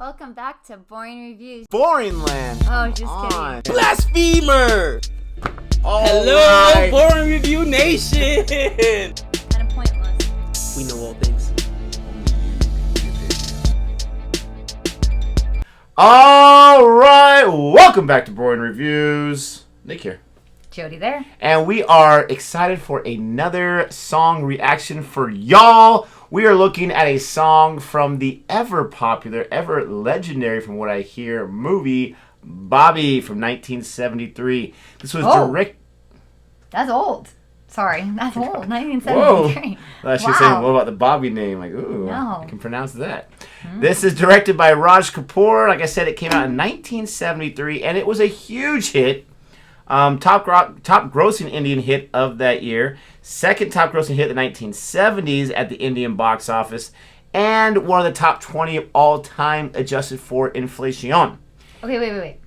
Welcome back to Boring Reviews. Boring land. Oh, just kidding. Blasphemer! All Hello, right. Boring Review Nation! Kind of pointless. We know all things. All right. Welcome back to Boring Reviews. Nick here. Jodi there. And we are excited for another song reaction for y'all. We are looking at a song from the ever popular, ever legendary, from what I hear, movie Bobby from 1973. This was direct. That's old. Sorry, that's old. 1973. Whoa. I was saying, what about the Bobby name? Like, ooh, No. I can pronounce that. This is directed by Rishi Kapoor. Like I said, it came out in 1973, and it was a huge hit. Top grossing Indian hit of that year. Second top grossing hit in the 1970s at the Indian box office. And one of the top 20 of all time adjusted for inflation. Okay, wait.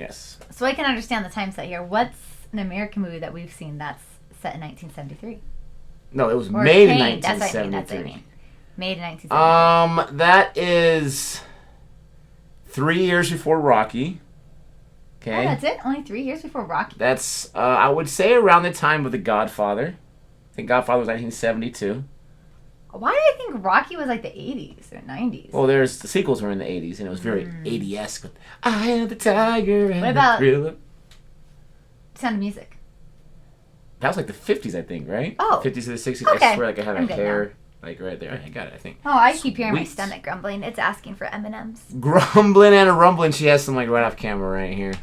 Yes. So I can understand the time set here. What's an American movie that we've seen that's set in 1973? No, it was Or made in came. 1973. That's what I mean. Made in 1973. That is 3 years before Rocky. Okay. Oh, that's it? Only 3 years before Rocky? That's, I would say, around the time of The Godfather. I think Godfather was 1972. Why do I think Rocky was like the 80s or 90s? Well, the sequels were in the 80s, and it was very 80-esque. With I am the tiger and What about- the thriller. Sound of Music. That was like the 50s, I think, right? Oh. 50s to the 60s. Okay. I swear, like I have I'm a good hair, like right there. I got it, I think. Oh, I keep hearing my Sweet. stomach grumbling. It's asking for M&M's. Grumbling and a rumbling. She has some like right off camera right here.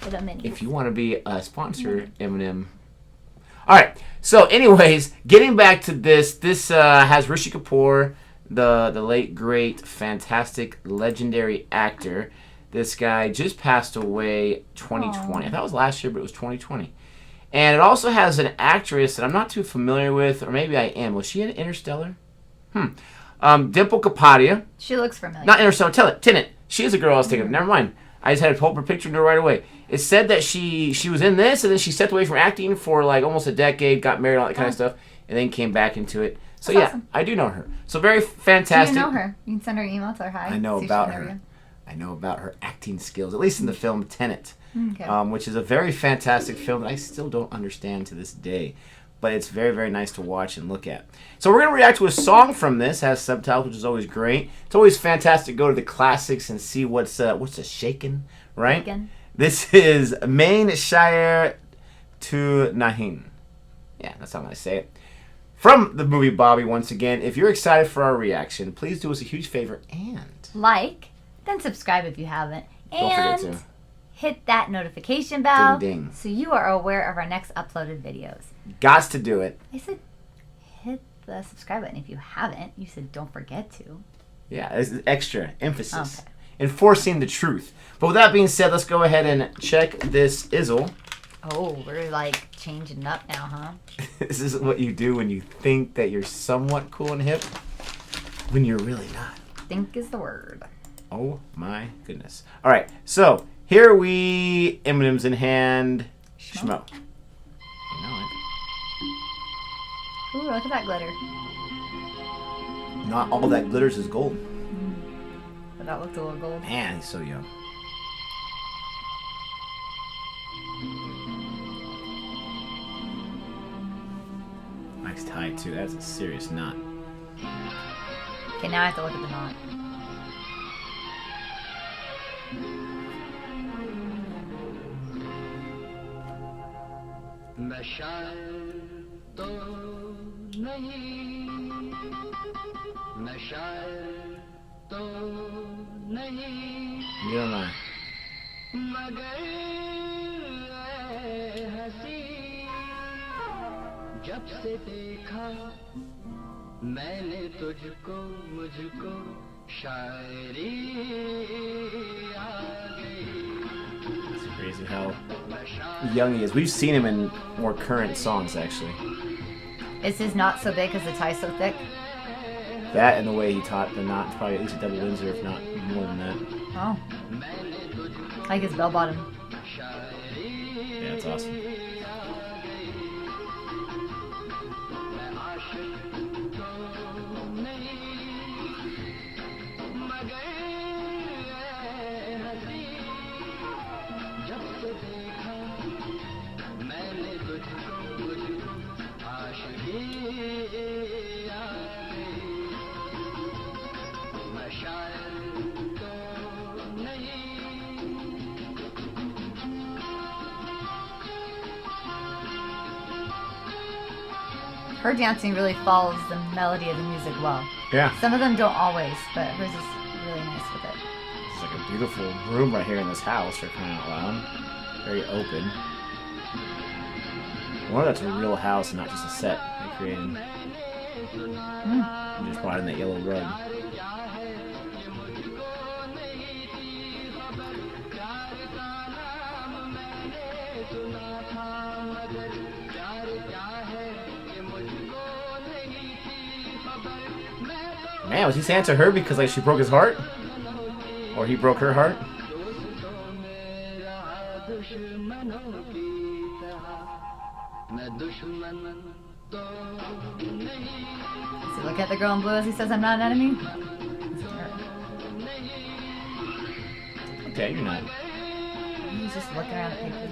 For the minis. If you want to be a sponsor, Eminem. All right. So, anyways, getting back to this has Rishi Kapoor, the late great, fantastic, legendary actor. This guy just passed away 2020. I thought it was last year, but it was 2020. And it also has an actress that I'm not too familiar with, or maybe I am. Was she in Interstellar? Dimple Kapadia. She looks familiar. Not Interstellar. Tenet. She is a girl I was thinking of. Never mind. I just had to pull up her picture and do it right away. It said that she was in this, and then she stepped away from acting for like almost a decade, got married, all that kind of stuff, and then came back into it. So That's yeah, awesome. I do know her. So very fantastic. Do you know her? You can send her an email, tell her hi. I know see if about she'll know her. you. I know about her acting skills, at least in the film Tenet, Okay. which is a very fantastic film that I still don't understand to this day. But it's very, very nice to watch and look at. So we're going to react to a song from this. It has subtitles, which is always great. It's always fantastic to go to the classics and see what's a shaking, right? Again. This is Main Shayar to Nahin. Yeah, that's how I'm going to say it. From the movie Bobby, once again. If you're excited for our reaction, please do us a huge favor and Like, then subscribe if you haven't. don't And forget to hit that notification bell Ding, ding. so you are aware of our next uploaded videos. Gots to do it. I said hit the subscribe button if you haven't. You said don't forget to. Yeah, it's extra emphasis. Okay. Enforcing the truth. But with that being said, let's go ahead and check this izzle. Oh, we're like changing it up now, huh? This is what you do when you think that you're somewhat cool and hip, when you're really not. Think is the word. Oh my goodness. All right, so here we, M&M's in hand, schmo. You know Ooh, look at that glitter. it. Not all that glitters is gold. But that looked a little gold. Man, he's so young. Nice tie too. That's a serious knot. Okay, now I have to look at the knot. मैं शायर तो नहीं, मैं शायर तो नहीं, You don't know. मगर ऐ हंसी जब से देखा मैंने तुझको मुझको शायरी आ गई। It's crazy how young he is. We've seen him in more current songs, actually. Is his knot so big because the tie's so thick? That and the way he taught the knot, probably at least a double Windsor, if not more than that. Oh. Like his bell bottom. Yeah, it's awesome. मैं आशिक तो नहीं, मगर Her dancing really follows the melody of the music well. Yeah. Some of them don't always, but hers is really nice with it. It's like a beautiful room right here in this house, for crying out loud. Very open. I wonder if that's a real house and not just a set they created. And just brought in that yellow rug. Man, was he saying to her because like she broke his heart? Or he broke her heart? So look at the girl in blue as he says, I'm not an enemy. Okay, you're not. He's just looking around at people.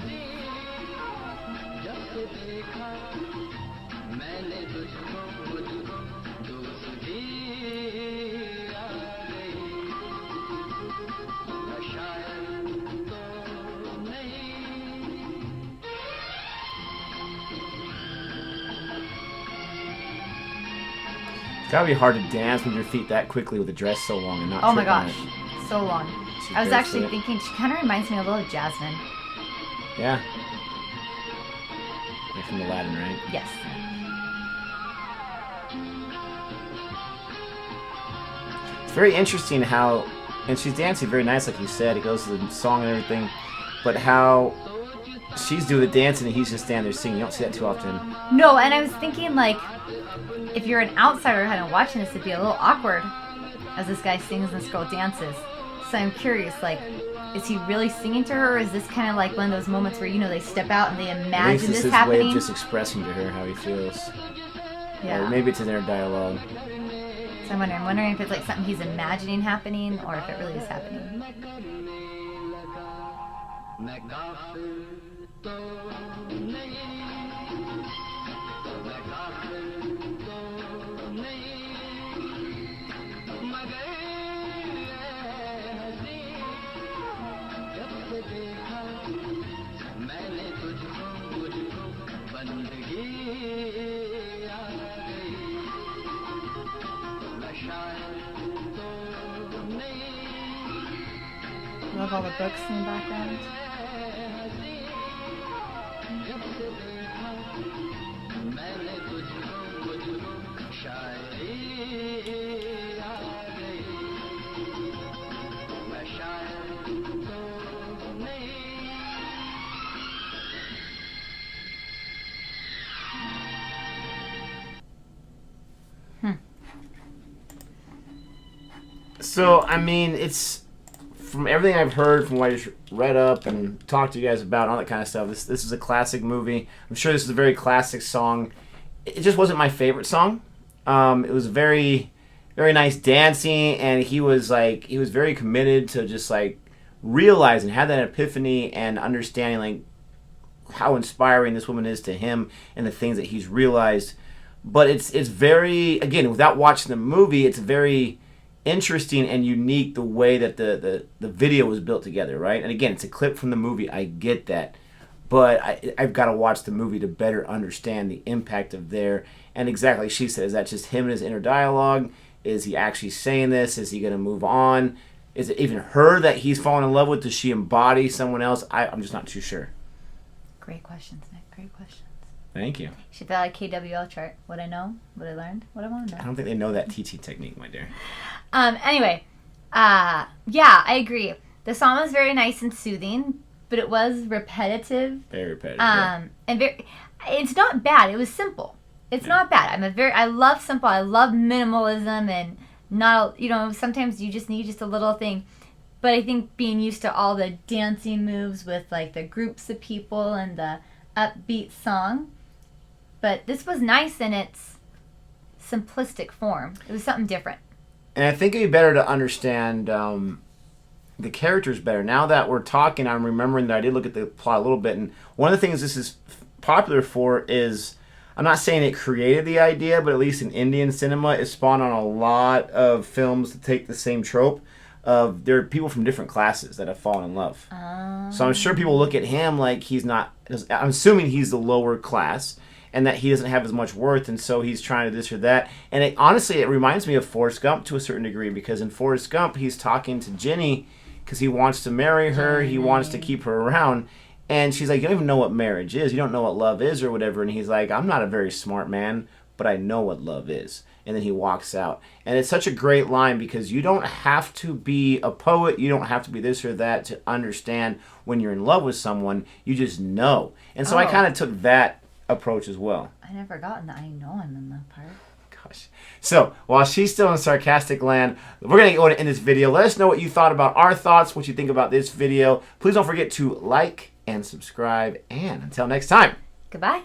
It's gotta be hard to dance with your feet that quickly with a dress so long and not Oh my trip on gosh, it. so long. She's I was actually barefoot. thinking she kind of reminds me a little of Jasmine. Yeah. Like from Aladdin, right? Yes. It's very interesting how, and she's dancing very nice, like you said. It goes to the song and everything, but how she's doing the dancing and he's just standing there singing. You don't see that too often. No, and I was thinking like, if you're an outsider kind of watching this, it'd be a little awkward as this guy sings and this girl dances. So I'm curious, like, is he really singing to her, or is this kind of like one of those moments where, you know, they step out and they At least imagine this this is his happening? way of just expressing to her how he feels. Yeah. Or maybe it's in their dialogue. So I'm wondering if it's like something he's imagining happening, or if it really is happening. Love all the books in the background. So, I mean, it's from everything I've heard, from what I just read up and talked to you guys about, and all that kind of stuff. This is a classic movie. I'm sure this is a very classic song. It just wasn't my favorite song. It was very, very nice dancing, and he was very committed to just like realizing, had that epiphany and understanding like how inspiring this woman is to him and the things that he's realized. But it's very, again, without watching the movie, it's very interesting and unique the way that the video was built together, right? And again, it's a clip from the movie. I get that, but I've got to watch the movie to better understand the impact of there. And exactly like she said, is that just him and his inner dialogue? Is he actually saying this? Is he going to move on? Is it even her that he's fallen in love with? Does she embody someone else? I'm just not too sure. Great questions, Nick. Great questions. Thank you. Should that like KWL chart? What I know, what I learned, what I want to know. I don't think they know that teaching technique, my dear. Anyway, yeah, I agree. The song was very nice and soothing, but it was repetitive. Very repetitive. Yeah. And it's not bad. It was simple. It's not bad. I love simple. I love minimalism, and not, sometimes you just need just a little thing. But I think being used to all the dancing moves with like the groups of people and the upbeat song, but this was nice in its simplistic form. It was something different. And I think it'd be better to understand the characters better. Now that we're talking, I'm remembering that I did look at the plot a little bit, and one of the things this is popular for is I'm not saying it created the idea, but at least in Indian cinema, it spawned on a lot of films to take the same trope of there are people from different classes that have fallen in love. So I'm sure people look at him like he's not, I'm assuming he's the lower class and that he doesn't have as much worth, and so he's trying to this or that. And honestly, it reminds me of Forrest Gump to a certain degree, because in Forrest Gump, he's talking to Jenny because he wants to marry her, he wants to keep her around. And she's like, you don't even know what marriage is. You don't know what love is or whatever. And he's like, I'm not a very smart man, but I know what love is. And then he walks out. And it's such a great line because you don't have to be a poet. You don't have to be this or that to understand when you're in love with someone. You just know. And so I kind of took that approach as well. I never gotten that. I know I'm in that part. Gosh. So while she's still in sarcastic land, we're going to go in this video. Let us know what you thought about our thoughts, what you think about this video. Please don't forget to like and subscribe, and until next time, Goodbye.